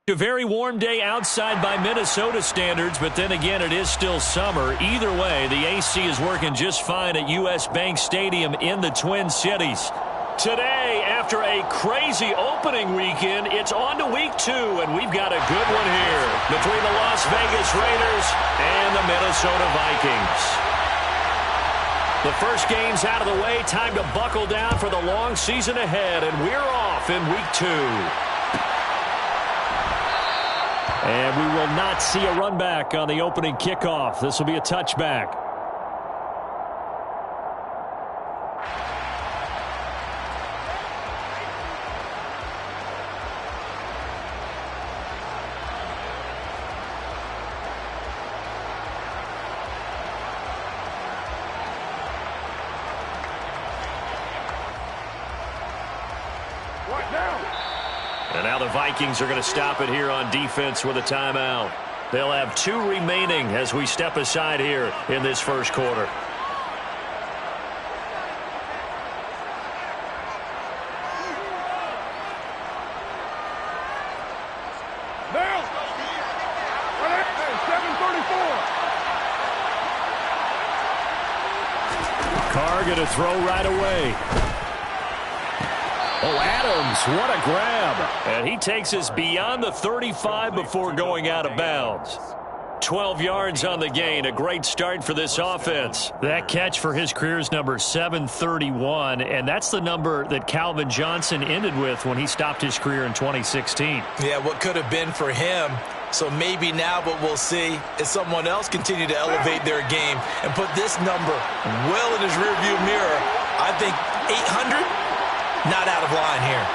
A very warm day outside by Minnesota standards, but then again, it is still summer. Either way, the AC is working just fine at U.S. Bank Stadium in the Twin Cities. Today, after a crazy opening weekend, it's on to week 2, and we've got a good one here between the Las Vegas Raiders and the Minnesota Vikings. The first game's out of the way. Time to buckle down for the long season ahead, and we're off in week 2. And we will not see a run back on the opening kickoff. This will be a touchback. And now the Vikings are going to stop it here on defense with a timeout. They'll have 2 remaining as we step aside here in this first quarter. Now, 7:34. Carr going to throw right away. Oh, Adams, what a grab. And he takes us beyond the 35 before going out of bounds. 12 yards on the gain, a great start for this offense. That catch for his career is number 731, and that's the number that Calvin Johnson ended with when he stopped his career in 2016. Yeah, what could have been for him. So maybe now what we'll see is someone else continue to elevate their game and put this number well in his rearview mirror. I think 800. Not out of line here.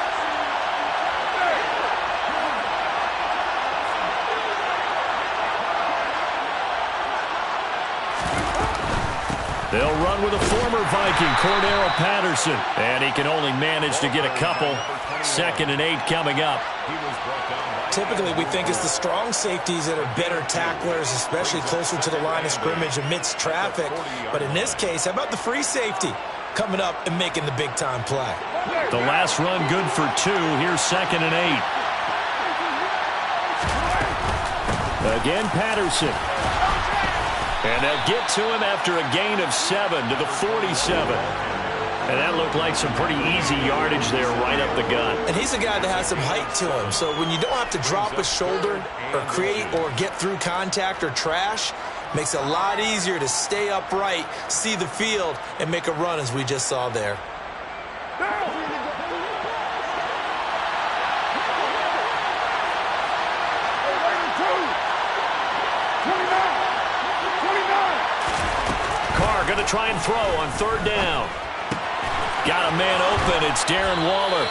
They'll run with a former Viking, Cordero Patterson. And he can only manage to get a couple. 2nd and 8 coming up. Typically, we think it's the strong safeties that are better tacklers, especially closer to the line of scrimmage amidst traffic. But in this case, how about the free safety coming up and making the big-time play? The last run good for 2. Here's 2nd and 8. Again, Patterson. And they'll get to him after a gain of 7 to the 47. And that looked like some pretty easy yardage there right up the gut. And he's a guy that has some height to him. So when you don't have to drop a shoulder or create or get through contact or trash, makes it a lot easier to stay upright, see the field, and make a run as we just saw there. Carr going to try and throw on 3rd down. Got a man open. It's Darren Waller.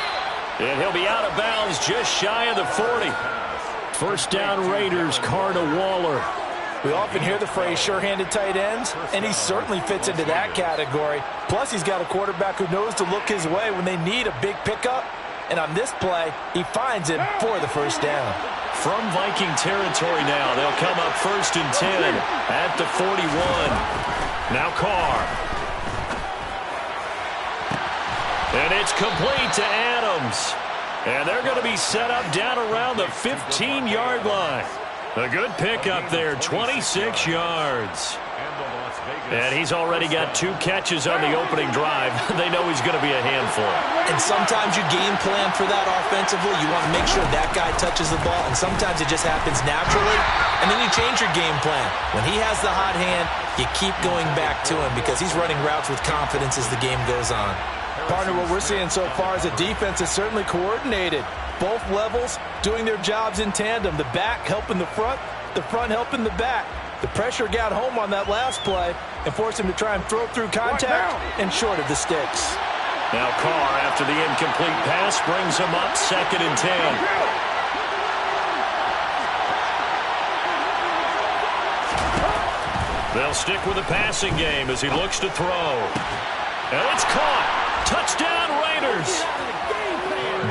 And he'll be out of bounds just shy of the 40. First down Raiders, Carr to Waller. We often hear the phrase sure-handed tight ends, and he certainly fits into that category. Plus, he's got a quarterback who knows to look his way when they need a big pickup. And on this play, he finds him for the first down. From Viking territory now, they'll come up 1st and 10 at the 41. Now Carr. And it's complete to Adams. And they're going to be set up down around the 15-yard line. A good pickup there, 26 yards. And he's already got 2 catches on the opening drive. They know he's going to be a handful. And sometimes you game plan for that offensively. You want to make sure that guy touches the ball, and sometimes it just happens naturally. And then you change your game plan. When he has the hot hand, you keep going back to him because he's running routes with confidence as the game goes on. Partner, what we're seeing so far is a defense is certainly coordinated. Both levels doing their jobs in tandem. The back helping the front helping the back. The pressure got home on that last play and forced him to try and throw through contact and short of the sticks. Now Carr, after the incomplete pass, brings him up 2nd and 10. They'll stick with the passing game as he looks to throw. And it's caught. Touchdown Raiders.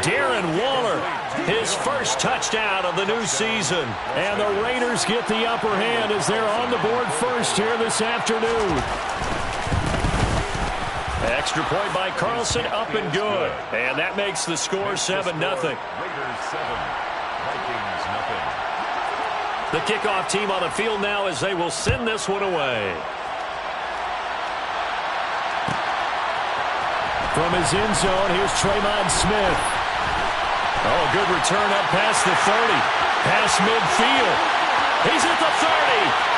Darren Waller, his first touchdown of the new season. And the Raiders get the upper hand as they're on the board first here this afternoon. Extra point by Carlson, up and good. And that makes the score 7-0. Raiders 7, Vikings 0. The kickoff team on the field now as they will send this one away. From his end zone, here's Tremon Smith. Oh, good return up past the 30. Past midfield. He's at the 30.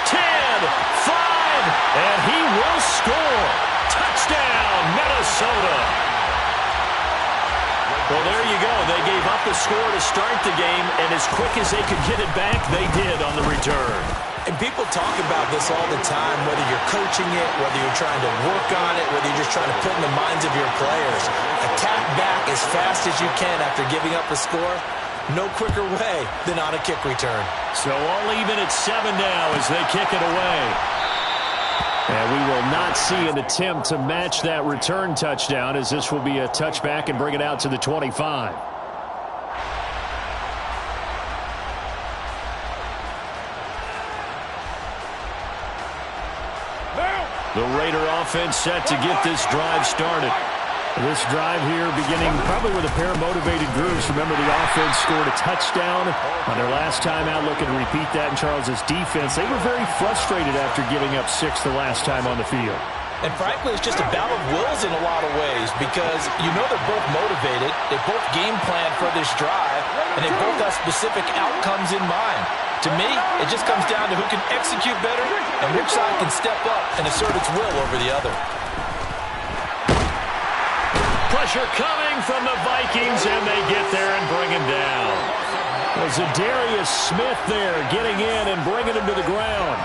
10, 5, and he will score. Touchdown, Minnesota. Well, there you go. They gave up the score to start the game, and as quick as they could get it back, they did on the return. And people talk about this all the time, whether you're coaching it, whether you're trying to work on it, whether you're just trying to put in the minds of your players. Attack back as fast as you can after giving up a score. No quicker way than on a kick return. So all even at 7 now as they kick it away. And we will not see an attempt to match that return touchdown, as this will be a touchback and bring it out to the 25. The Raider offense set to get this drive started. This drive here beginning probably with a pair of motivated grooves. Remember, the offense scored a touchdown on their last time out. Looking to repeat that in Charles's defense. They were very frustrated after giving up 6 the last time on the field. And frankly, it's just a battle of wills in a lot of ways, because you know they're both motivated. They both game plan for this drive, and they both have specific outcomes in mind. To me, it just comes down to who can execute better and which side can step up and assert its will over the other. Pressure coming from the Vikings, and they get there and bring him down. There's Zadarius Smith there getting in and bringing him to the ground.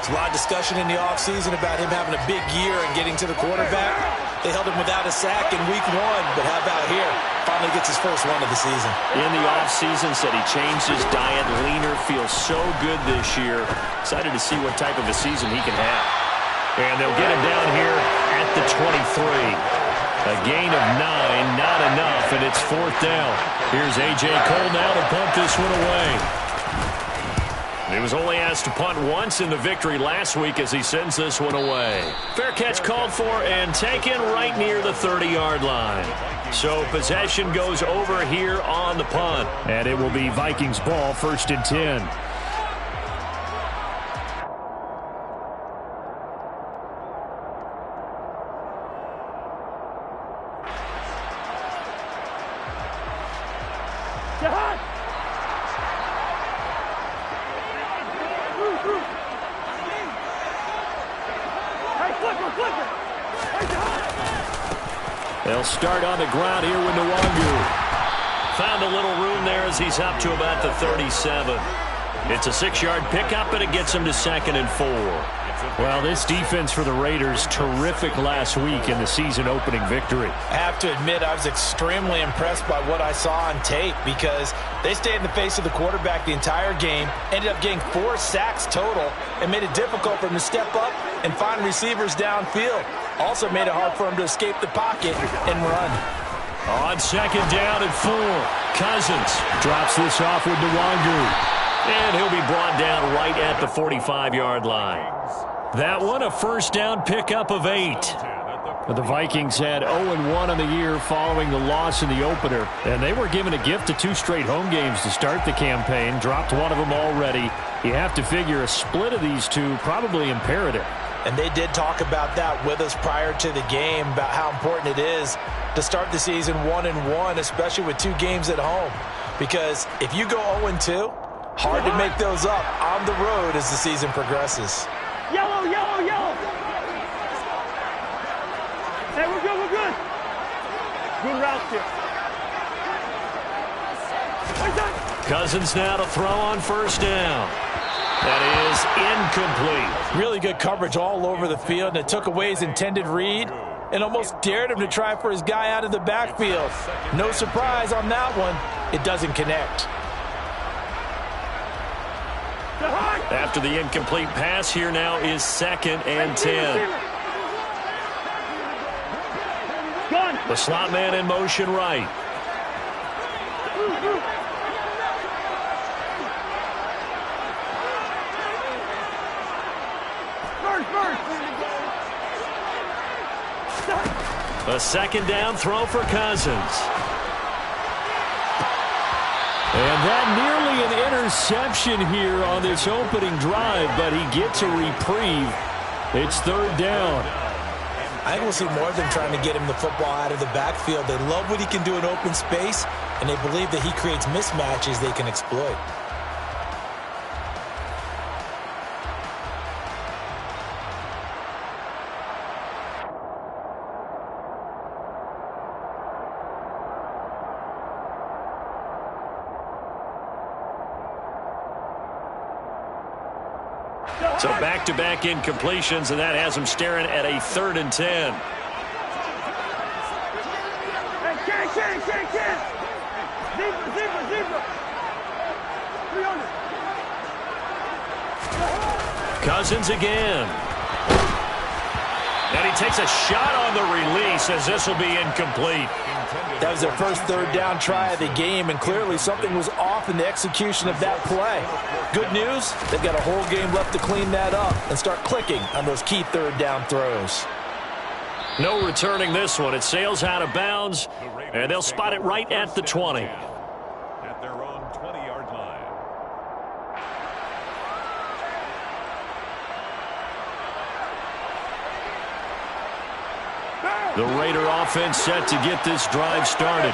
There's a lot of discussion in the offseason about him having a big year and getting to the quarterback. They held him without a sack in week 1, but how about here? Finally gets his first one of the season. In the offseason, said he changed his diet, leaner, feels so good this year. Excited to see what type of a season he can have. And they'll get him down here at the 23. A gain of 9, not enough, and it's 4th down. Here's A.J. Cole now to punt this one away. He was only asked to punt once in the victory last week as he sends this one away. Fair catch called for and taken right near the 30-yard line. So possession goes over here on the punt. And it will be Vikings ball, 1st and 10. They'll start on the ground here with Nwangu. Found a little room there as he's up to about the 37. It's a 6-yard pickup, and it gets him to 2nd and 4. Well, this defense for the Raiders, terrific last week in the season-opening victory. I have to admit, I was extremely impressed by what I saw on tape, because they stayed in the face of the quarterback the entire game, ended up getting 4 sacks total, and made it difficult for him to step up and find receivers downfield. Also made it hard for him to escape the pocket and run. On 2nd down and 4, Cousins drops this off with Nwangu. And he'll be brought down right at the 45-yard line. That one, a 1st down pickup of 8. But the Vikings had 0-1 on the year following the loss in the opener. And they were given a gift of 2 straight home games to start the campaign. Dropped one of them already. You have to figure a split of these 2 probably imperative. And they did talk about that with us prior to the game, about how important it is to start the season 1-1, especially with 2 games at home. Because if you go 0-2, hard to make those up on the road as the season progresses. Yellow, yellow, yellow. Hey, we're good, we're good. Good route here. Cousins now to throw on 1st down. That is incomplete. Really good coverage all over the field, and it took away his intended read and almost dared him to try for his guy out of the backfield. No surprise on that one. It doesn't connect. After the incomplete pass, here now is 2nd and 10. The slot man in motion right. A 2nd down throw for Cousins. And that nearly interception here on this opening drive, but he gets a reprieve. It's third down. I think we'll see more of them trying to get him the football out of the backfield. They love what he can do in open space, and they believe that he creates mismatches they can exploit. So back-to-back incompletions, and that has him staring at a 3rd and 10. Cousins again. And he takes a shot on the release as this will be incomplete. That was their first 3rd down try of the game, and clearly something was off in the execution of that play. Good news, they've got a whole game left to clean that up and start clicking on those key 3rd down throws. No returning this one. It sails out of bounds, and they'll spot it right at the 20. At their own 20-yard line. The Raider offense set to get this drive started.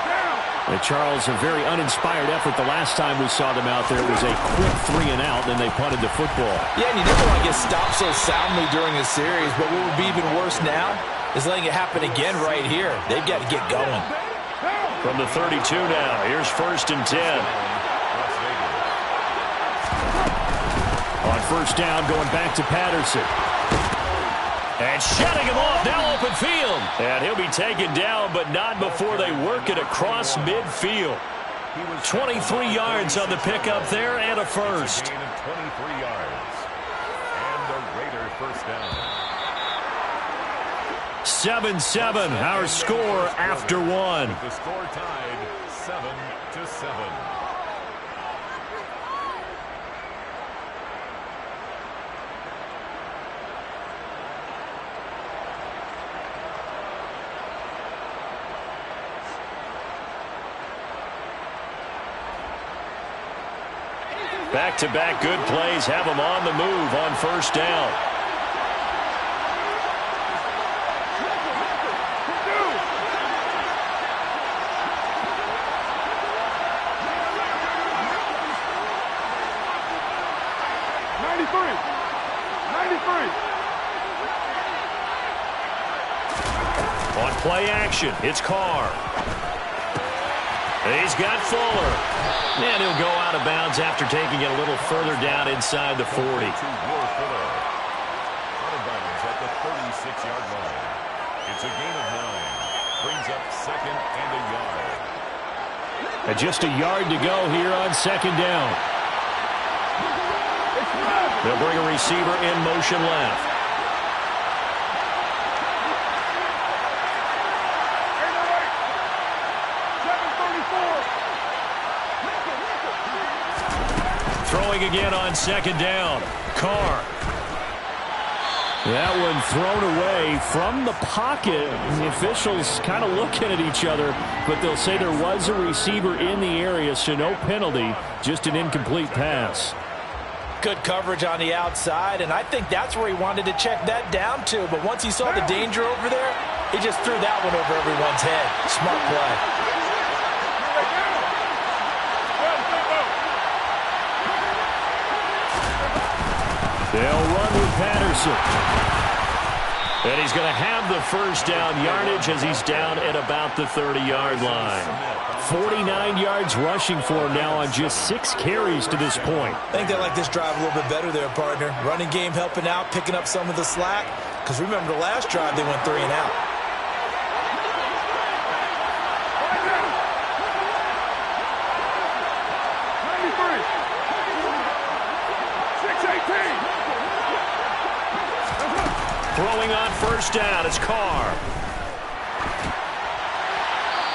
And Charles, a very uninspired effort the last time we saw them out there. It was a quick 3 and out, then they punted the football. Yeah, and you never want to get stopped so soundly during a series, but what would be even worse now is letting it happen again right here. They've got to get going. From the 32 now, here's 1st and 10. On 1st down, going back to Patterson. And shutting him off, now open field. And he'll be taken down, but not before they work it across midfield. 23 yards on the pickup there and a first. 23 yards. And the Raider first down. 7-7, our score after one. The score tied 7-7. Back-to-back good plays have them on the move on 1st down. On play action, it's Carr. He's got Fuller. And he'll go out of bounds after taking it a little further down inside the 40. Out of bounds at the 36-yard line. It's a gain of 9. Brings up 2nd and a yard. And just a yard to go here on 2nd down. They'll bring a receiver in motion left. Throwing again on 2nd down. Carr. That one thrown away from the pocket. The officials kind of looking at each other, but they'll say there was a receiver in the area, so no penalty, just an incomplete pass. Good coverage on the outside, and I think that's where he wanted to check that down to. But once he saw the danger over there, he just threw that one over everyone's head. Smart play. They'll run with Patterson. And he's going to have the 1st down yardage as he's down at about the 30-yard line. 49 yards rushing for him now on just 6 carries to this point. I think they like this drive a little bit better there, partner. Running game helping out, picking up some of the slack. Because remember the last drive, they went 3 and out. Throwing on 1st down, it's Carr.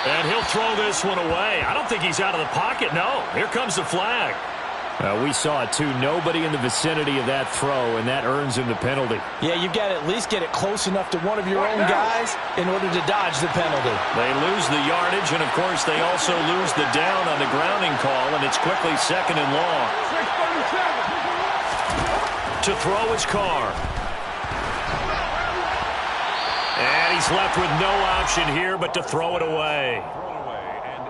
And he'll throw this one away. I don't think he's out of the pocket, no. Here comes the flag. We saw it, too. Nobody in the vicinity of that throw, and that earns him the penalty. Yeah, you've got to at least get it close enough to one of your own guys in order to dodge the penalty. They lose the yardage, and, of course, they also lose the down on the grounding call, and it's quickly 2nd and long. To throw is Carr. And he's left with no option here but to throw it away.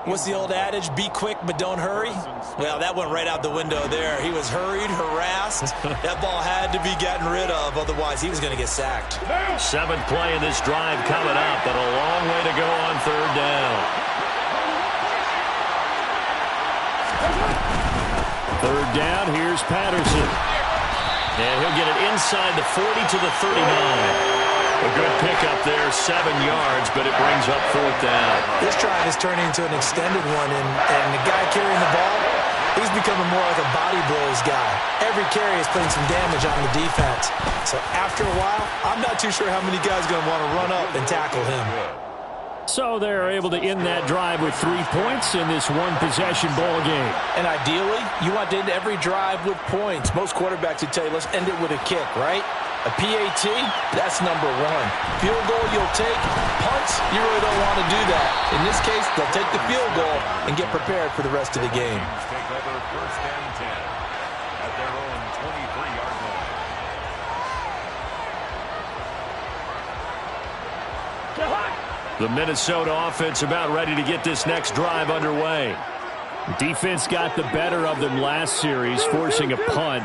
What's the old adage? Be quick, but don't hurry? Well, that went right out the window there. He was hurried, harassed. That ball had to be gotten rid of, otherwise he was going to get sacked. 7th play in this drive coming up, but a long way to go on 3rd down. 3rd down, here's Patterson. And he'll get it inside the 40 to the 39. A good pickup there, 7 yards, but it brings up 4th down. This drive is turning into an extended one, and the guy carrying the ball, he's becoming more like a body blows guy. Every carry is putting some damage on the defense. So after a while, I'm not too sure how many guys are going to want to run up and tackle him. So they're able to end that drive with 3 points in this one-possession ball game. And ideally, you want to end every drive with points. Most quarterbacks would tell you, let's end it with a kick, right? A PAT, that's number 1. Field goal you'll take. Punts, you really don't want to do that. In this case, they'll take the field goal and get prepared for the rest of the game. Take over 1st and 10 at their own 23-yard line. The Minnesota offense about ready to get this next drive underway. Defense got the better of them last series, forcing a punt.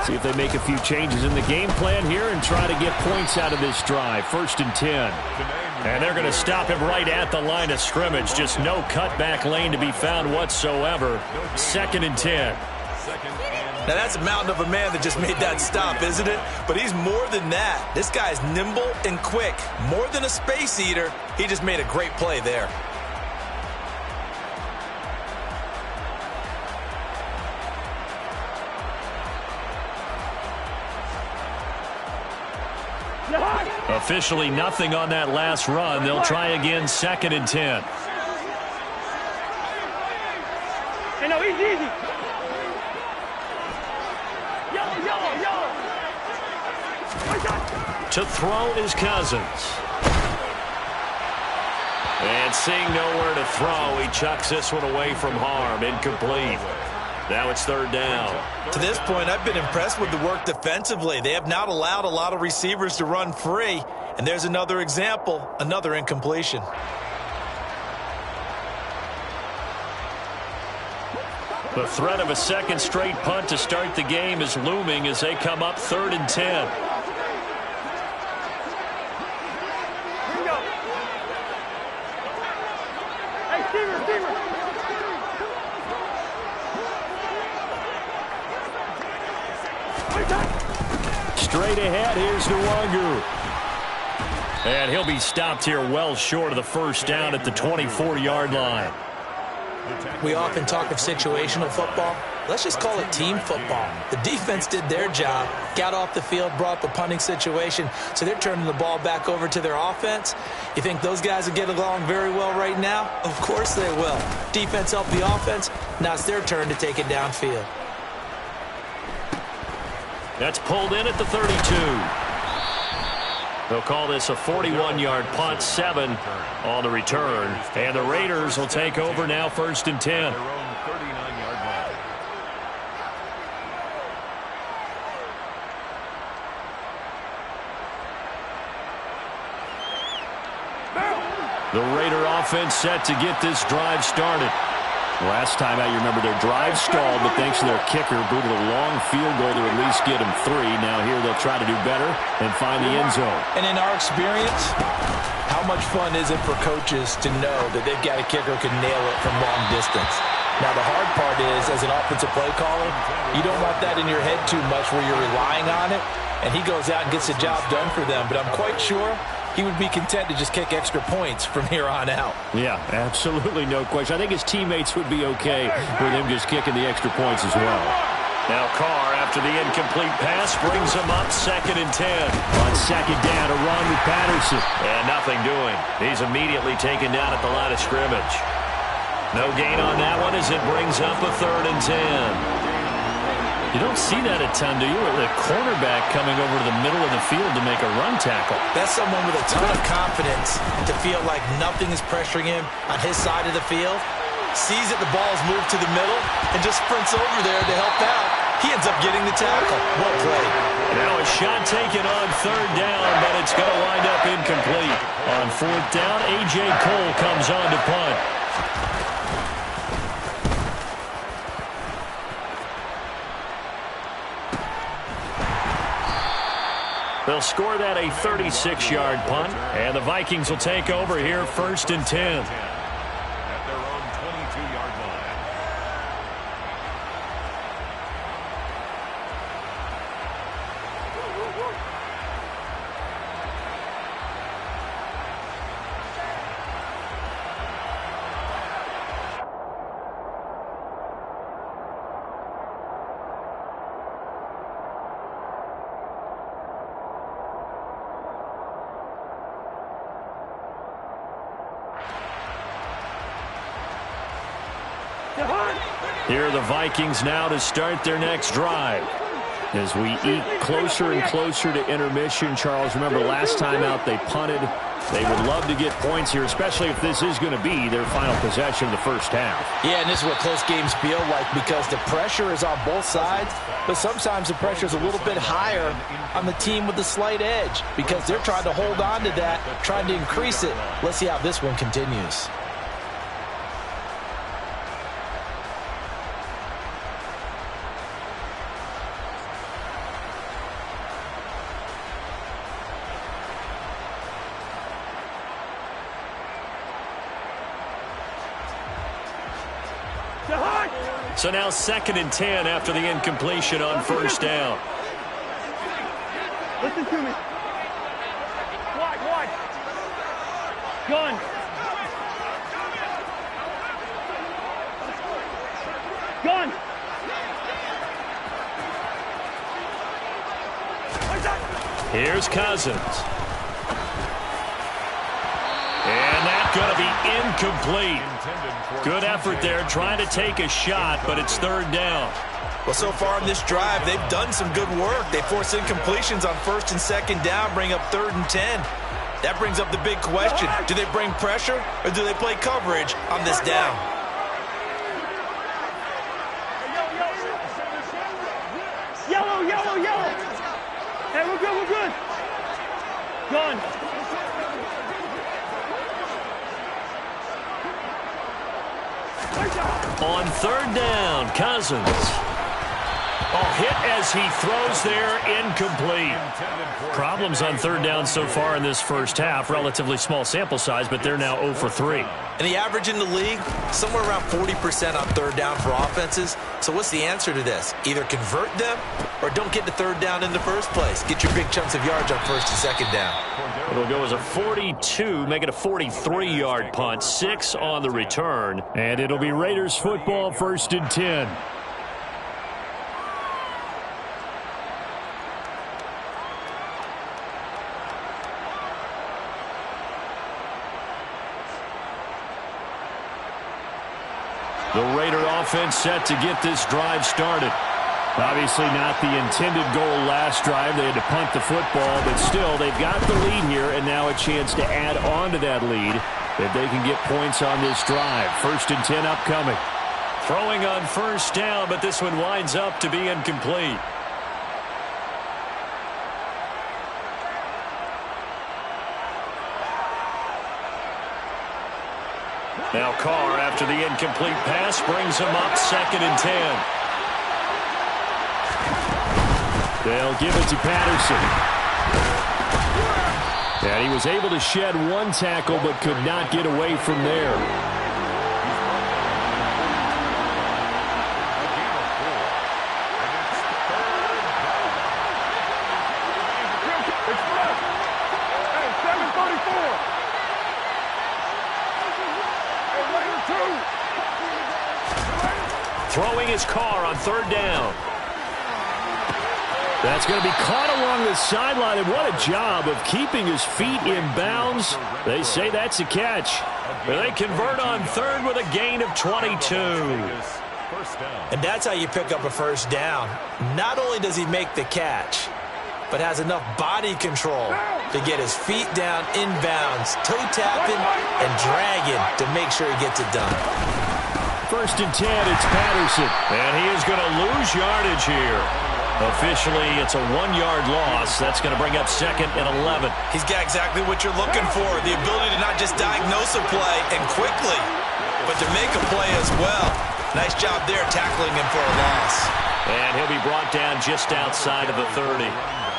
See if they make a few changes in the game plan here and try to get points out of this drive. 1st and 10. And they're going to stop him right at the line of scrimmage. Just no cutback lane to be found whatsoever. 2nd and 10. Now, that's a mountain of a man that just made that stop, isn't it? But he's more than that. This guy's nimble and quick. More than a space eater, he just made a great play there. Officially nothing on that last run. They'll try again, 2nd and 10. Hey, no, easy. To throw is Cousins. And seeing nowhere to throw, he chucks this one away from harm. Incomplete. Now it's 3rd down. To this point, I've been impressed with the work defensively. They have not allowed a lot of receivers to run free. And there's another example, another incompletion. The threat of a 2nd straight punt to start the game is looming as they come up 3rd and 10. Straight ahead, here's Nwangu. And he'll be stopped here well short of the 1st down at the 24-yard line. We often talk of situational football. Let's just call it team football. The defense did their job, got off the field, brought the punting situation, so they're turning the ball back over to their offense. You think those guys will get along very well right now? Of course they will. Defense helped the offense. Now it's their turn to take it downfield. That's pulled in at the 32. They'll call this a 41-yard punt, 7 on the return. And the Raiders will take over now, 1st and 10. Their own 39-yard line. The Raider offense set to get this drive started. Last time out, you remember their drive stalled, but thanks to their kicker, booted a long field goal to at least get them 3. Now here they'll try to do better and find the end zone. And in our experience, how much fun is it for coaches to know that they've got a kicker who can nail it from long distance? Now, the hard part is, as an offensive play caller, you don't want that in your head too much where you're relying on it, and he goes out and gets the job done for them. But I'm quite sure he would be content to just kick extra points from here on out. Yeah, absolutely no question. I think his teammates would be okay with him just kicking the extra points as well. Now Carr, after the incomplete pass, brings him up 2nd and 10. On 2nd down, a run with Patterson. And nothing doing. He's immediately taken down at the line of scrimmage. No gain on that one as it brings up a 3rd and 10. You don't see that a ton, do you? Or the cornerback coming over to the middle of the field to make a run tackle. That's someone with a ton of confidence to feel like nothing is pressuring him on his side of the field. Sees that the ball is moved to the middle and just sprints over there to help out. He ends up getting the tackle. Well played. Now a shot taken on third down, but it's going to wind up incomplete. On fourth down, A.J. Cole comes on to punt. They'll score that a 36-yard punt, and the Vikings will take over here 1st and 10. At their own 22-yard line. Here are the Vikings now to start their next drive. As we eke closer and closer to intermission, Charles, remember last time out they punted. They would love to get points here, especially if this is going to be their final possession of the first half. Yeah, and this is what close games feel like because the pressure is on both sides, but sometimes the pressure is a little bit higher on the team with the slight edge because they're trying to hold on to that, trying to increase it. Let's see how this one continues. So now 2nd and 10 after the incompletion on first down. Listen to me. Watch. Gun. Here's Cousins. And that's going to be incomplete. Good effort there, trying to take a shot, but it's 3rd down. Well, so far in this drive, they've done some good work. They force incompletions on 1st and 2nd down, bring up 3rd and 10. That brings up the big question. Do they bring pressure or do they play coverage on this down? Yellow. Hey, we're good. Gun. On 3rd down, Cousins. Hit as he throws there, incomplete. Problems on 3rd down so far in this first half. Relatively small sample size, but they're now 0 for 3. And the average in the league, somewhere around 40% on 3rd down for offenses. So what's the answer to this? Either convert them or don't get to 3rd down in the first place. Get your big chunks of yards on 1st and 2nd down. It'll go as a 42, make it a 43-yard punt, 6 on the return. And it'll be Raiders football, 1st and 10. The Raider offense set to get this drive started. Obviously not the intended goal last drive. They had to punt the football, but still they've got the lead here and now a chance to add on to that lead if they can get points on this drive. 1st and 10 upcoming. Throwing on 1st down, but this one winds up to be incomplete. Now Carr, after the incomplete pass, brings him up 2nd and 10. They'll give it to Patterson. And he was able to shed one tackle but could not get away from there. Throwing his Carr on 3rd down. That's going to be caught along the sideline, and what a job of keeping his feet in bounds. They say that's a catch. They convert on 3rd with a gain of 22. first down. And that's how you pick up a first down. Not only does he make the catch, but has enough body control to get his feet down inbounds, toe tapping and dragging to make sure he gets it done. 1st and 10, it's Patterson. And he is going to lose yardage here. Officially, it's a 1-yard loss. That's going to bring up 2nd and 11. He's got exactly what you're looking for, the ability to not just diagnose a play and quickly, but to make a play as well. Nice job there tackling him for a loss. And he'll be brought down just outside of the 30.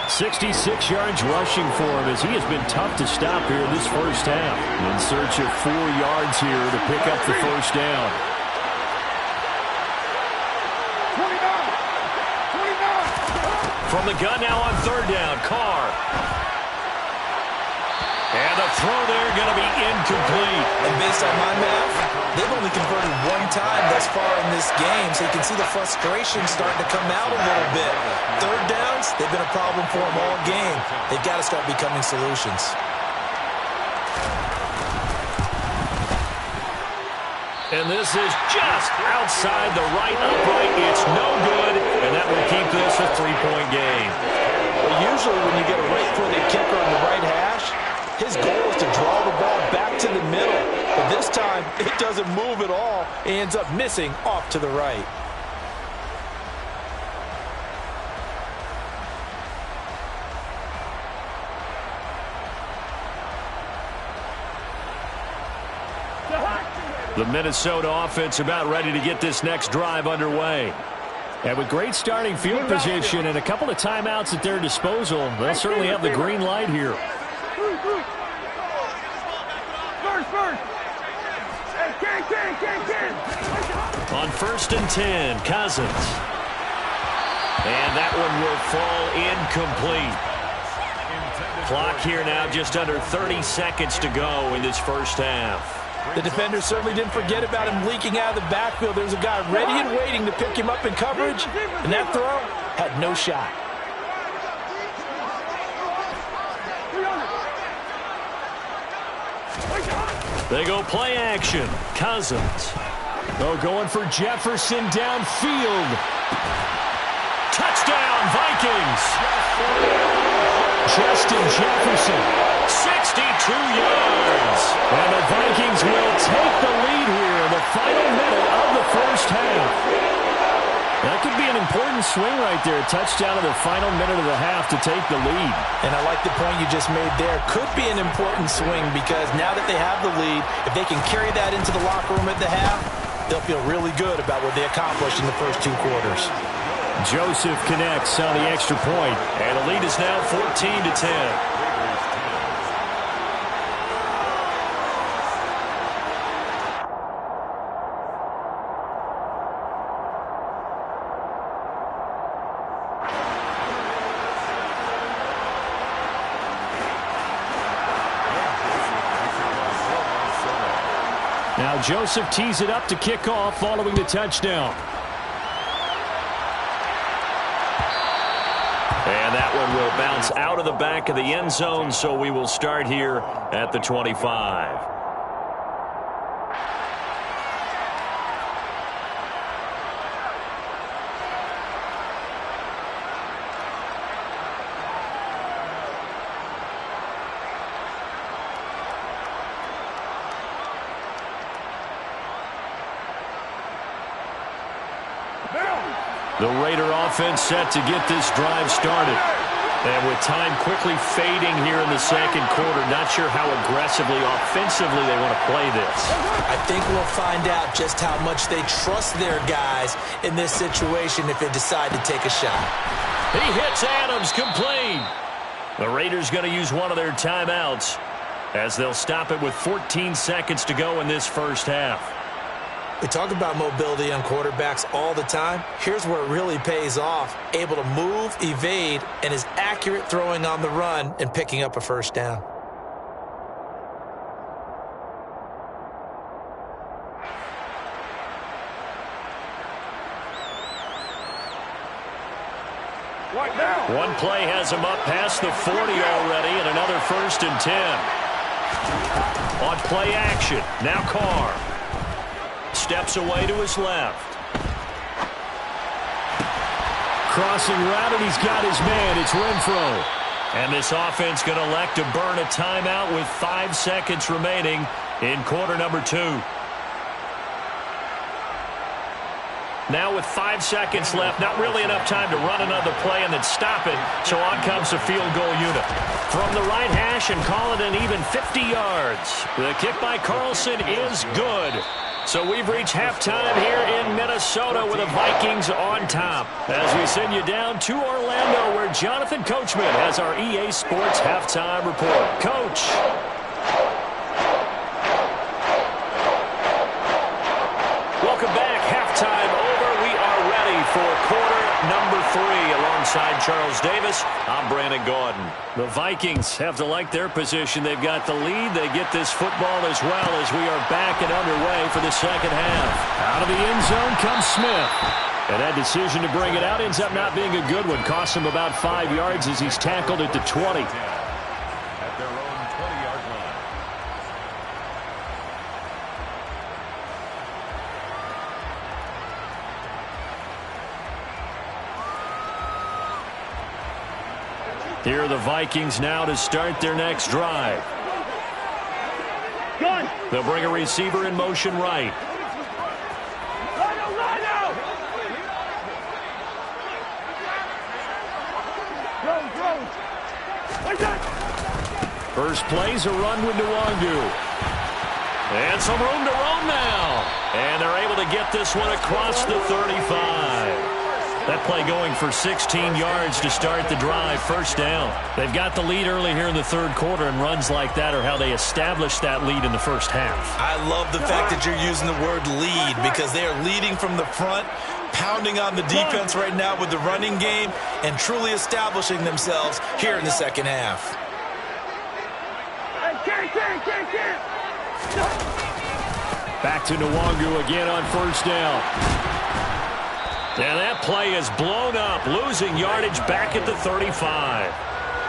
66 yards rushing for him as he has been tough to stop here this first half. In search of 4 yards here to pick up the first down. 29. From the gun now on 3rd down, Carr. And the throw there going to be incomplete. And based on my math, they've only converted 1 time thus far in this game, so you can see the frustration starting to come out a little bit. 3rd downs, they've been a problem for them all game. They've got to start becoming solutions. And this is just outside the right upright. It's no good, and that will keep this a 3-point game. Well, usually when you get a right-footed kicker on the right hash, his goal is to draw the ball back to the middle. But this time, it doesn't move at all. He ends up missing off to the right. The Minnesota offense about ready to get this next drive underway. And with great starting field position and a couple of timeouts at their disposal, they'll certainly have the green light here. On 1st and 10, Cousins. And that one will fall incomplete. Clock here now just under 30 seconds to go in this first half. The defender certainly didn't forget about him leaking out of the backfield. There's a guy ready and waiting to pick him up in coverage, and that throw had no shot. They go play action. Cousins. Going for Jefferson downfield. Touchdown, Vikings. Justin Jefferson, 62 yards. And the Vikings will take the lead here in the final minute of the first half. That could be an important swing right there. Touchdown in the final minute of the half to take the lead. And I like the point you just made there. Could be an important swing because now that they have the lead, if they can carry that into the locker room at the half, they'll feel really good about what they accomplished in the first 2 quarters. Joseph connects on the extra point, and the lead is now 14-10. Now Joseph tees it up to kick off following the touchdown. And that one will bounce out of the back of the end zone, so we will start here at the 25. The Raider offense set to get this drive started. And with time quickly fading here in the second quarter, not sure how aggressively, offensively they want to play this. I think we'll find out just how much they trust their guys in this situation if they decide to take a shot. He hits Adams complete. The Raiders going to use one of their timeouts as they'll stop it with 14 seconds to go in this first half. We talk about mobility on quarterbacks all the time. Here's where it really pays off. Able to move, evade, and is accurate throwing on the run and picking up a first down. One play has him up past the 40 already, and another 1st and 10. On play action, now Carr. Steps away to his left. Crossing route, and he's got his man. It's Renfro. And this offense going to elect to burn a timeout with 5 seconds remaining in quarter number 2. Now with 5 seconds left, not really enough time to run another play and then stop it. So on comes the field goal unit. From the right hash and call it an even 50 yards. The kick by Carlson is good. So we've reached halftime here in Minnesota with the Vikings on top. As we send you down to Orlando where Jonathan Coachman has our EA Sports halftime report. Coach. Welcome back. Halftime over. We are ready for quarter number 3. Alongside Charles Davis, I'm Brandon Gaudin. The Vikings have to like their position. They've got the lead. They get this football as well as we are back and underway for the second half. Out of the end zone comes Smith. And that decision to bring it out ends up not being a good one. Costs him about 5 yards as he's tackled at the 20. At their own 20-yard line. Here are the Vikings now to start their next drive. They'll bring a receiver in motion right. First play's a run with Nwangu. And some room to roam now. And they're able to get this one across the 35. That play going for 16 yards to start the drive. First down. They've got the lead early here in the third quarter, and runs like that are how they established that lead in the first half. I love the fact that you're using the word lead because they are leading from the front, pounding on the defense right now with the running game, and truly establishing themselves here in the second half. Back to Nwangu again on first down. And that play is blown up, losing yardage back at the 35.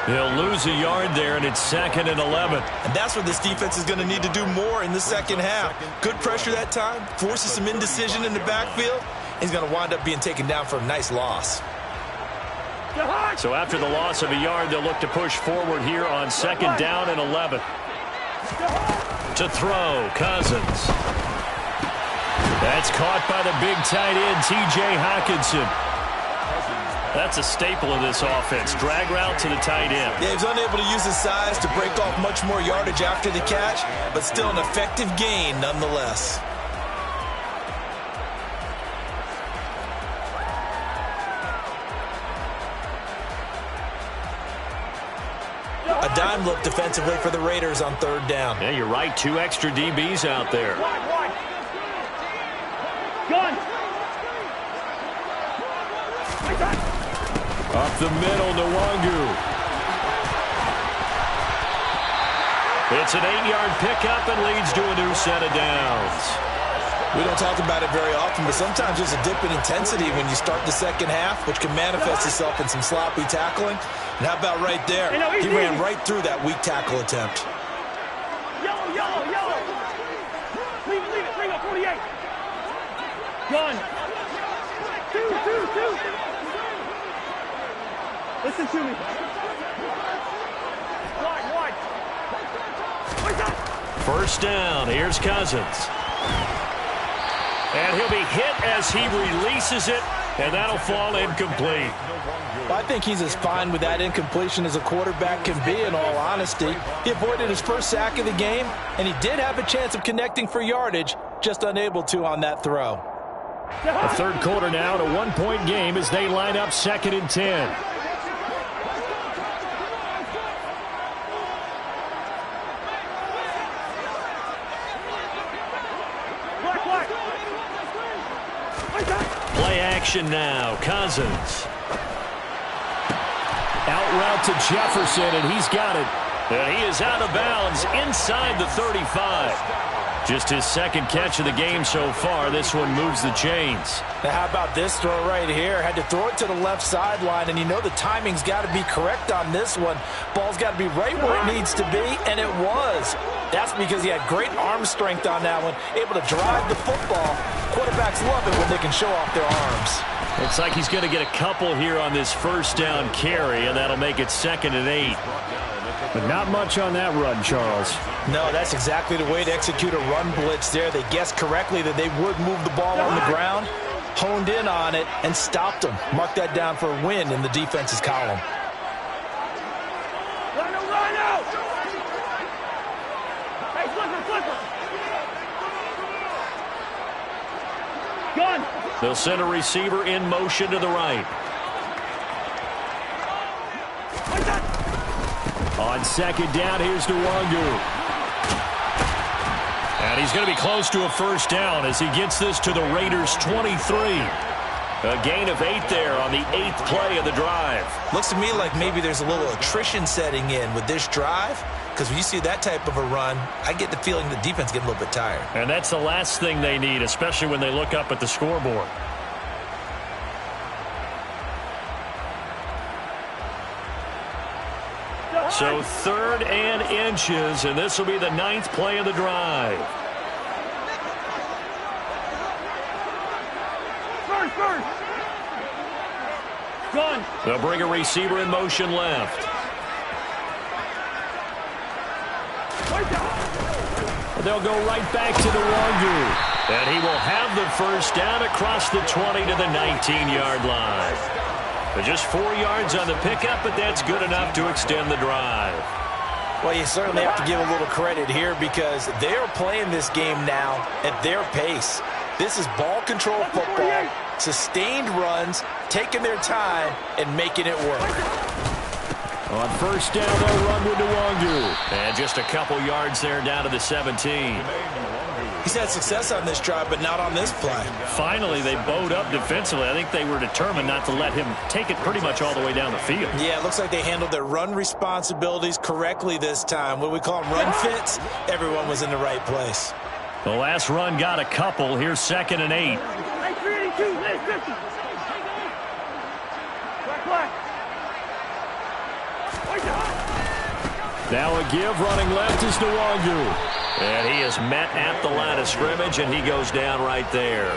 He'll lose a yard there, and it's 2nd and 11. And that's where this defense is going to need to do more in the second half. Good pressure that time, forces some indecision in the backfield. He's going to wind up being taken down for a nice loss. So after the loss of a yard, they'll look to push forward here on 2nd down and 11. To throw, Cousins. That's caught by the big tight end, T.J. Hockenson. That's a staple of this offense. Drag route to the tight end. Yeah, he's unable to use his size to break off much more yardage after the catch, but still an effective gain nonetheless. A dime look defensively for the Raiders on 3rd down. Yeah, you're right. 2 extra DBs out there. Up the middle, Nwangu. It's an 8-yard pickup and leads to a new set of downs. We don't talk about it very often, but sometimes there's a dip in intensity when you start the second half, which can manifest itself in some sloppy tackling. And how about right there? He ran right through that weak tackle attempt. Yellow. Leave it. Bring up 48. Gun. Two. Listen to me. Wide. First down. Here's Cousins. And he'll be hit as he releases it, and that'll fall incomplete. I think he's as fine with that incompletion as a quarterback can be, in all honesty. He avoided his first sack of the game, and he did have a chance of connecting for yardage, just unable to on that throw. The third quarter now, and a 1-point game as they line up 2nd and 10. Play action now. Cousins. Out route to Jefferson, and he's got it. And he is out of bounds inside the 35. Just his 2nd catch of the game so far. This one moves the chains. Now, how about this throw right here? Had to throw it to the left sideline, and you know the timing's got to be correct on this one. Ball's got to be right where it needs to be, and it was. That's because he had great arm strength on that one, able to drive the football. Quarterbacks love it when they can show off their arms. Looks like he's going to get a couple here on this first down carry, and that'll make it 2nd and 8. But not much on that run, Charles. No, that's exactly the way to execute a run blitz there. They guessed correctly that they would move the ball on the ground, honed in on it, and stopped them. Mark that down for a win in the defense's column. They'll send a receiver in motion to the right. On 2nd down, here's Nwangu. And he's going to be close to a first down as he gets this to the Raiders' 23. A gain of 8 there on the 8th play of the drive. Looks to me like maybe there's a little attrition setting in with this drive, because when you see that type of a run, I get the feeling the defense getting a little bit tired. And that's the last thing they need, especially when they look up at the scoreboard. So 3rd and inches, and this will be the 9th play of the drive. First. Gun. They'll bring a receiver in motion left. They'll go right back to Nwangu. And he will have the first down across the 20 to the 19-yard line. But just 4 yards on the pickup, but that's good enough to extend the drive. Well, you certainly have to give a little credit here because they are playing this game now at their pace. This is ball control football, sustained runs, taking their time, and making it work. On first down, they'll run with Nwangu. And just a couple yards there down to the 17. He's had success on this drive, but not on this play. Finally, they bowed up defensively. I think they were determined not to let him take it pretty much all the way down the field. Yeah, it looks like they handled their run responsibilities correctly this time. What we call them run fits, everyone was in the right place. The last run got a couple. Here's 2nd and 8. Now a give, running left is Nwangu. And he is met at the line of scrimmage, and he goes down right there.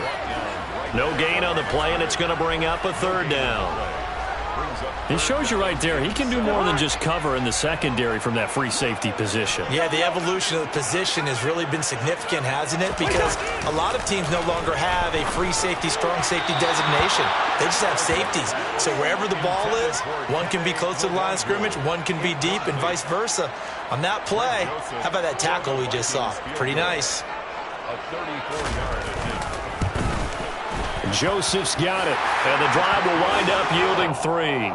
No gain on the play, and it's going to bring up a 3rd down. It shows you right there, he can do more than just cover in the secondary from that free safety position. Yeah, the evolution of the position has really been significant, hasn't it? Because a lot of teams no longer have a free safety, strong safety designation. They just have safeties. So wherever the ball is, one can be close to the line of scrimmage, one can be deep, and vice versa. On that play, how about that tackle we just saw? Pretty nice. A 34-yard attempt. Joseph's got it, and the drive will wind up yielding 3.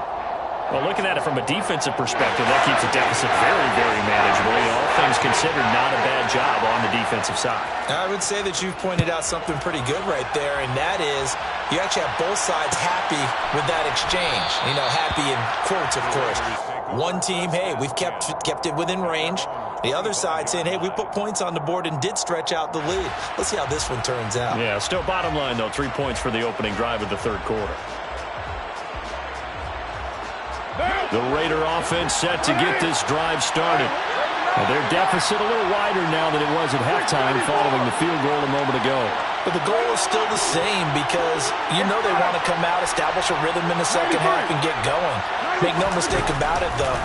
Well, looking at it from a defensive perspective, that keeps the deficit very, very manageable. All things considered, not a bad job on the defensive side. I would say that you've pointed out something pretty good right there, and that is you actually have both sides happy with that exchange. You know, happy in quotes, of course. One team, hey, we've kept it within range. The other side saying, hey, we put points on the board and did stretch out the lead. Let's see how this one turns out. Yeah, still bottom line, though, 3 points for the opening drive of the 3rd quarter. The Raider offense set to get this drive started. Well, their deficit a little wider now than it was at halftime following the field goal a moment ago. But the goal is still the same because you know they want to come out, establish a rhythm in the second half, and get going. Make no mistake about it, though.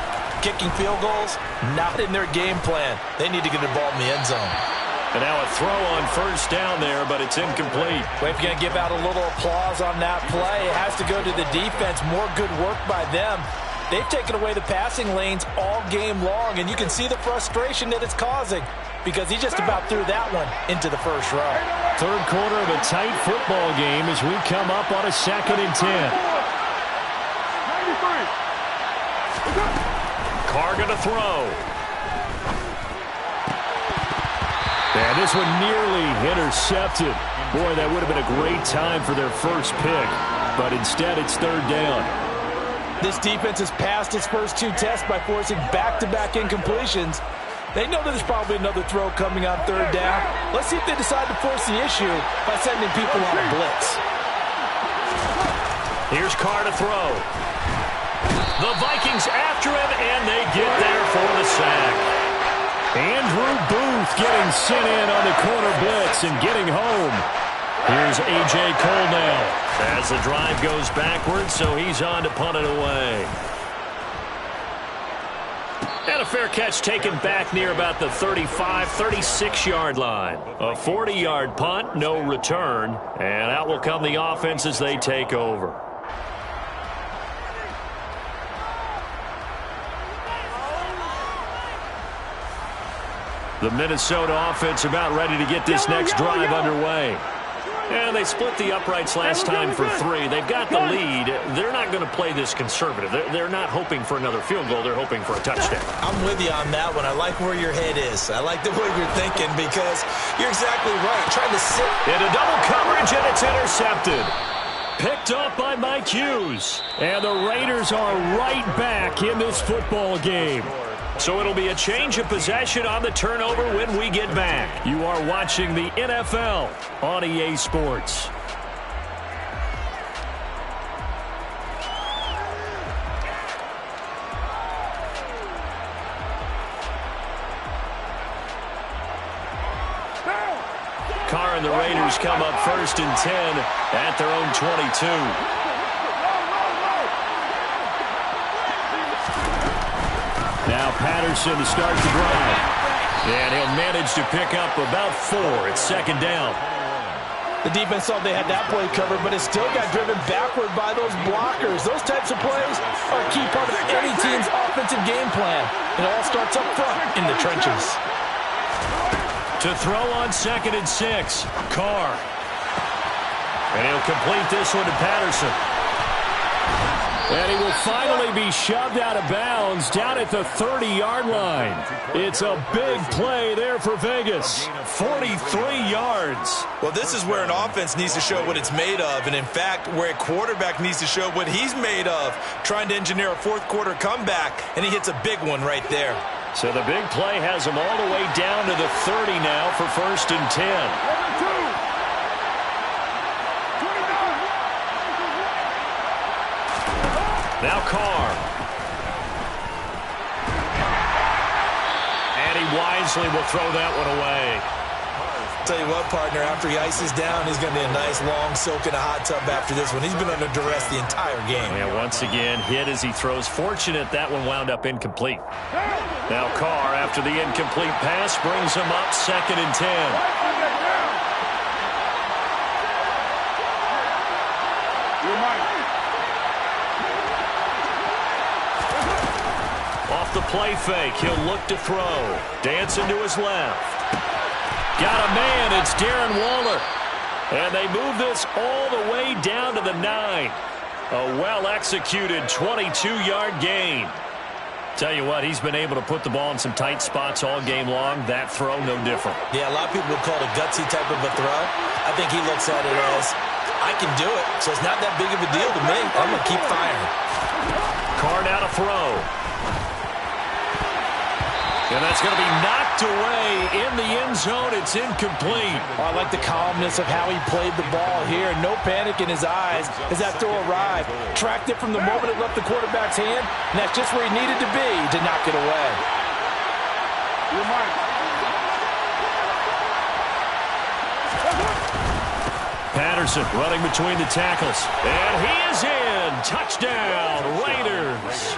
Kicking field goals, not in their game plan. They need to get the ball in the end zone. And now a throw on first down there, but it's incomplete. Well, if you're going to give out a little applause on that play, it has to go to the defense. More good work by them. They've taken away the passing lanes all game long, and you can see the frustration that it's causing because he just about threw that one into the first row. 3rd quarter of a tight football game as we come up on a 2nd and 10. Carr going to throw. And this one nearly intercepted. Boy, that would have been a great time for their first pick, but instead it's 3rd down. This defense has passed its first 2 tests by forcing back-to-back incompletions. They know that there's probably another throw coming on 3rd down. Let's see if they decide to force the issue by sending people on a blitz. Here's Carr to throw. The Vikings after him, and they get there for the sack. Andrew Booth getting sent in on the corner blitz and getting home. Here's A.J. Cole now as the drive goes backwards, so he's on to punt it away. And a fair catch taken back near about the 35, 36-yard line. A 40-yard punt, no return. And out will come the offense as they take over. The Minnesota offense about ready to get this next drive underway. And they split the uprights last time for 3. They've got the lead. They're not going to play this conservative. They're not hoping for another field goal. They're hoping for a touchdown. I'm with you on that one. I like where your head is. I like the way you're thinking because you're exactly right. Trying to sit into double coverage, and it's intercepted. Picked up by Mike Hughes. And the Raiders are right back in this football game. So it'll be a change of possession on the turnover when we get back. You are watching the NFL on EA Sports. Carr and the Raiders come up 1st and 10 at their own 22. Now Patterson to start the drive. And he'll manage to pick up about 4. It's 2nd down. The defense thought they had that play covered, but it still got driven backward by those blockers. Those types of plays are a key part of any team's offensive game plan. It all starts up front in the trenches. To throw on 2nd and 6. Carr. And he'll complete this one to Patterson. And he will finally be shoved out of bounds down at the 30-yard line. It's a big play there for Vegas. 43 yards. Well, this is where an offense needs to show what it's made of. And, in fact, where a quarterback needs to show what he's made of, trying to engineer a fourth-quarter comeback, and he hits a big one right there. So the big play has him all the way down to the 30 now for 1st and 10. Now Carr. And he wisely will throw that one away. Tell you what, partner, after he ices down, he's going to be a nice long soak in a hot tub after this one. He's been under duress the entire game. Yeah, once again, hit as he throws. Fortunate that one wound up incomplete. Now Carr, after the incomplete pass, brings him up 2nd and 10. The play fake. He'll look to throw. Dancing to his left. Got a man. It's Darren Waller. And they move this all the way down to the 9. A well-executed 22-yard gain. Tell you what, he's been able to put the ball in some tight spots all game long. That throw, no different. Yeah, a lot of people would call it a gutsy type of a throw. I think he looks at it as, I can do it, so it's not that big of a deal to me. I'm going to keep firing. Carr now to throw. And that's going to be knocked away in the end zone. It's incomplete. Oh, I like the calmness of how he played the ball here. No panic in his eyes as that throw arrived. Tracked it from the moment it left the quarterback's hand, and that's just where he needed to be to knock it away. Patterson running between the tackles. And he is in. Touchdown, Raiders.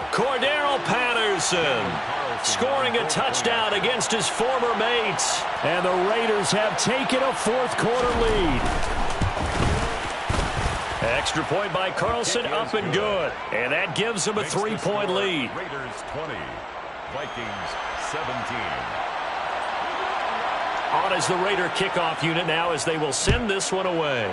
Cordero Patterson scoring a touchdown against his former mates. And the Raiders have taken a fourth-quarter lead. Extra point by Carlson, up and good. And that gives them a 3-point lead. Raiders 20, Vikings 17. On as the Raider kickoff unit now as they will send this one away.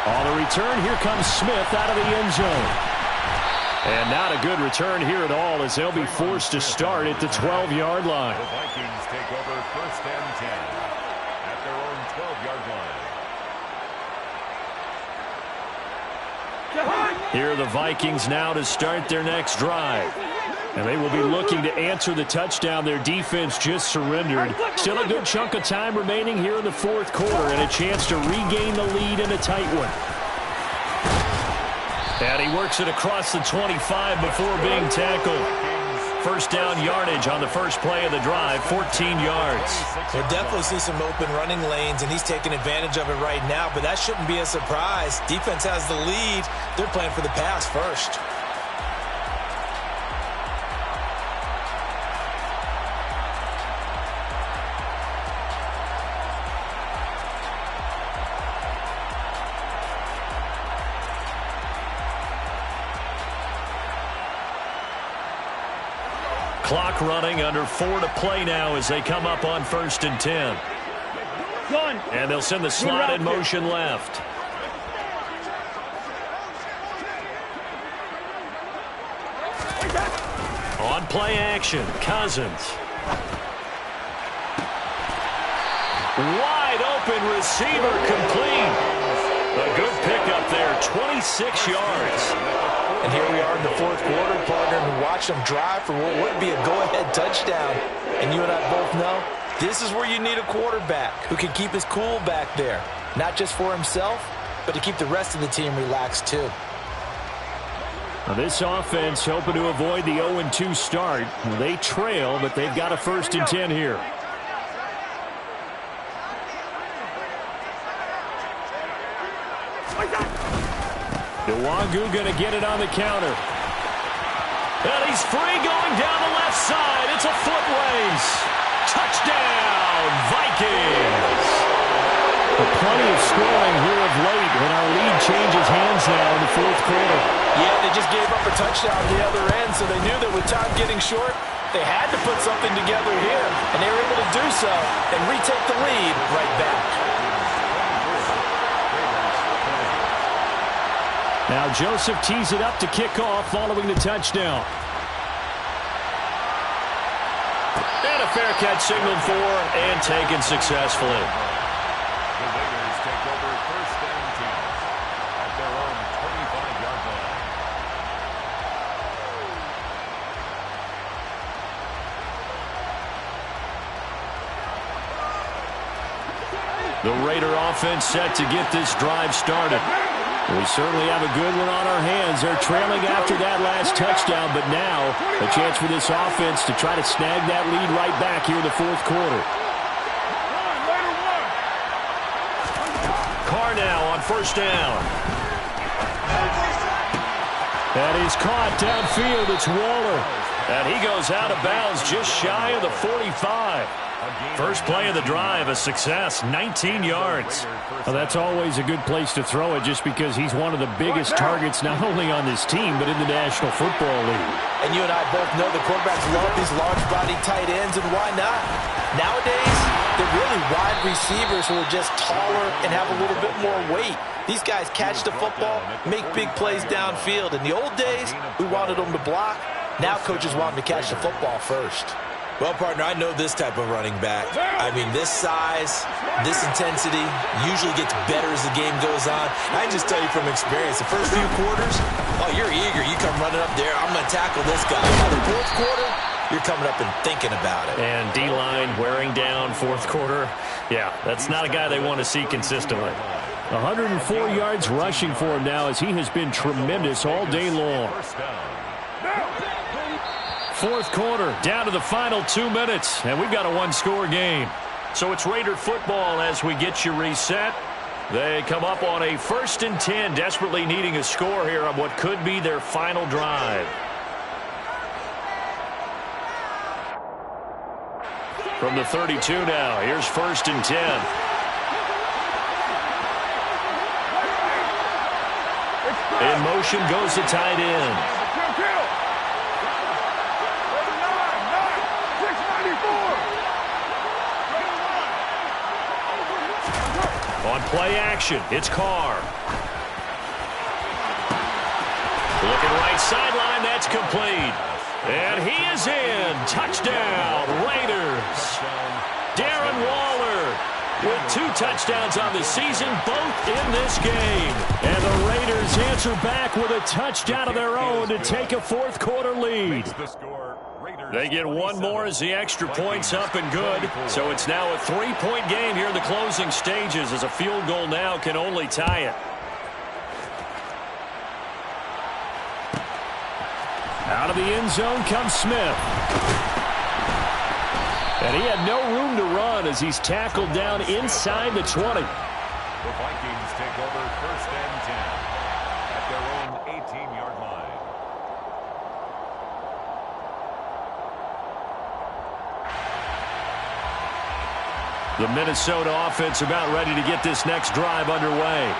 On the return, here comes Smith out of the end zone. And not a good return here at all as they'll be forced to start at the 12-yard line. The Vikings take over 1st and 10 at their own 12-yard line. Here are the Vikings now to start their next drive. And they will be looking to answer the touchdown their defense just surrendered. Still a good chunk of time remaining here in the fourth quarter and a chance to regain the lead in a tight one. And he works it across the 25 before being tackled. First down yardage on the first play of the drive, 14 yards. We'll definitely see some open running lanes, and he's taking advantage of it right now, but that shouldn't be a surprise. Defense has the lead. They're playing for the pass first. Clock running, under 4 to play now as they come up on 1st and 10. And they'll send the slot in motion left. On play action, Cousins. Wide open receiver, complete. A good pickup there, 26 yards. And here we are in the fourth quarter, partner, and watch them drive for what would be a go-ahead touchdown. And you and I both know this is where you need a quarterback who can keep his cool back there, not just for himself, but to keep the rest of the team relaxed too. Now this offense hoping to avoid the 0-2 start. They trail, but they've got a 1st and 10 here. Nwangu going to get it on the counter. And he's free going down the left side. It's a foot race. Touchdown, Vikings. Plenty of scoring here of late, and our lead changes hands now in the fourth quarter. Yeah, they just gave up a touchdown the other end, so they knew that with time getting short, they had to put something together here, and they were able to do so and retake the lead right back. Now Joseph tees it up to kick off following the touchdown. And a fair catch signaled for and taken successfully. The Raiders take over 1st and 10 at their own 25-yard line. The Raider offense set to get this drive started. We certainly have a good one on our hands. They're trailing after that last touchdown, but now a chance for this offense to try to snag that lead right back here in the fourth quarter. Carr now on 1st down. And he's caught downfield. It's Waller. And he goes out of bounds just shy of the 45. First play of the drive, a success, 19 yards. Well, that's always a good place to throw it just because he's one of the biggest targets not only on this team but in the National Football League. And you and I both know the quarterbacks love these large-body tight ends, and why not? Nowadays, they're really wide receivers who are just taller and have a little bit more weight. These guys catch the football, make big plays downfield. In the old days, we wanted them to block. Now coaches want them to catch the football first. Well, partner, I know this type of running back. I mean, this size, this intensity usually gets better as the game goes on. I can just tell you from experience, the first few quarters, oh, you're eager. You come running up there, I'm going to tackle this guy. By the fourth quarter, you're coming up and thinking about it. And D-line wearing down fourth quarter. Yeah, that's not a guy they want to see consistently. 104 yards rushing for him now as he has been tremendous all day long. Fourth quarter, down to the final 2 minutes, and we've got a one-score game. So it's Raider football as we get you reset. They come up on a 1st and 10, desperately needing a score here on what could be their final drive. From the 32 now, here's 1st and 10. In motion goes the tight end. On play action, it's Carr. Looking right sideline, that's complete. And he is in. Touchdown, Raiders. Darren Waller with 2 touchdowns on the season, both in this game. And the Raiders answer back with a touchdown of their own to take a fourth quarter lead. They get one more as the extra point's up and good. So it's now a 3-point game here in the closing stages as a field goal now can only tie it. Out of the end zone comes Smith. And he had no room to run as he's tackled down inside the 20. The Vikings take over 1st and 10 at their own 18-yard line. The Minnesota offense about ready to get this next drive underway.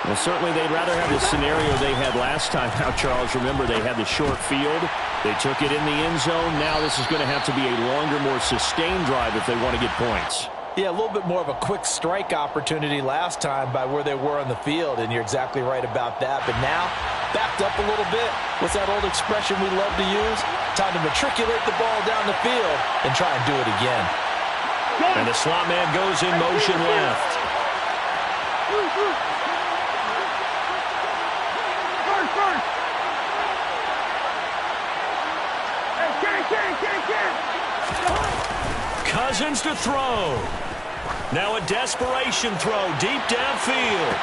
Well, certainly they'd rather have the scenario they had last time. Now, Charles, remember they had the short field. They took it in the end zone. Now this is going to have to be a longer, more sustained drive if they want to get points. Yeah, a little bit more of a quick strike opportunity last time by where they were on the field, and you're exactly right about that. But now, backed up a little bit. What's that old expression we love to use? Time to matriculate the ball down the field and try and do it again. And the slot man goes in motion left. Cousins to throw. Now a desperation throw deep downfield.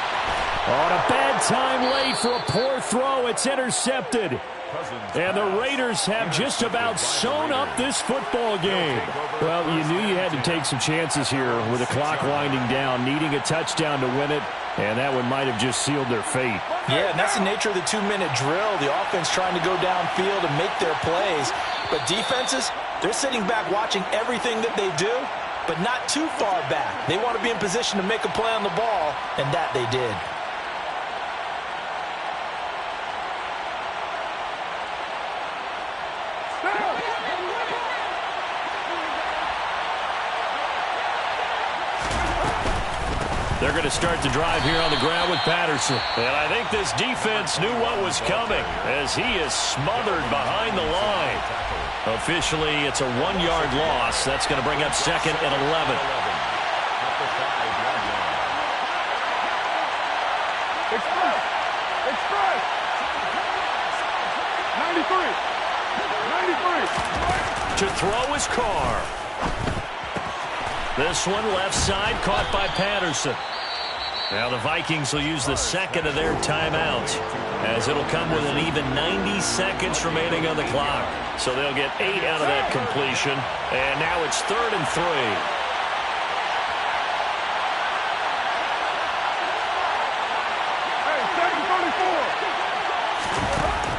On a bad time late for a poor throw. It's intercepted. And the Raiders have just about sewn up this football game. Well, you knew you had to take some chances here with the clock winding down, needing a touchdown to win it, and that one might have just sealed their fate. Yeah, and that's the nature of the 2-minute drill. The offense trying to go downfield and make their plays. But defenses, they're sitting back watching everything that they do, but not too far back. They want to be in position to make a play on the ball, and that they did. They're going to start the drive here on the ground with Patterson. And I think this defense knew what was coming as he is smothered behind the line. Officially, it's a 1-yard loss. That's going to bring up 2nd and 11. Express! Express! 93! 93! To throw is Carr. This one left side caught by Patterson. Now the Vikings will use the second of their timeouts as it'll come with an even 90 seconds remaining on the clock. So they'll get 8 out of that completion. And now it's 3rd and 3.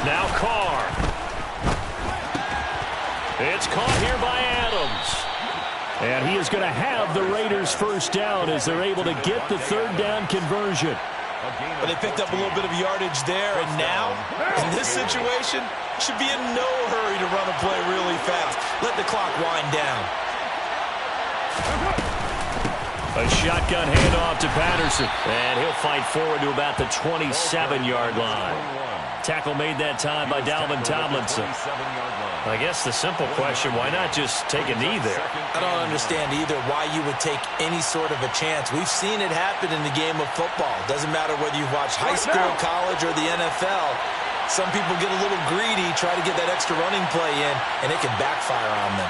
Now Carr. It's caught here by Adams. And he is going to have the Raiders first down as they're able to get the 3rd down conversion. But they picked up a little bit of yardage there, and now, in this situation, should be in no hurry to run a play really fast. Let the clock wind down. A shotgun handoff to Patterson. And he'll fight forward to about the 27-yard line. Tackle made that time by Dalvin Tomlinson. I guess the simple question, why not just take a knee there? I don't understand either why you would take any sort of a chance. We've seen it happen in the game of football. Doesn't matter whether you watch high school, college, or the NFL. Some people get a little greedy, try to get that extra running play in, and it can backfire on them.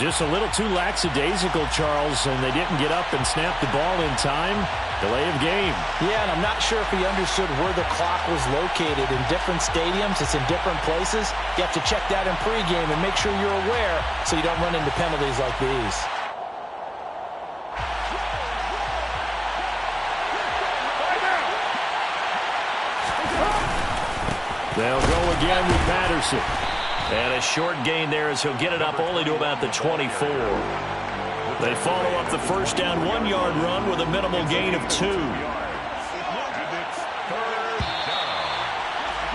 Just a little too lackadaisical, Charles, and they didn't get up and snap the ball in time. Delay of game. Yeah, and I'm not sure if he understood where the clock was located. In different stadiums, it's in different places. You have to check that in pregame and make sure you're aware so you don't run into penalties like these. They'll go again with Patterson. And a short gain there as he'll get it up only to about the 24. They follow up the first down 1-yard run with a minimal gain of 2.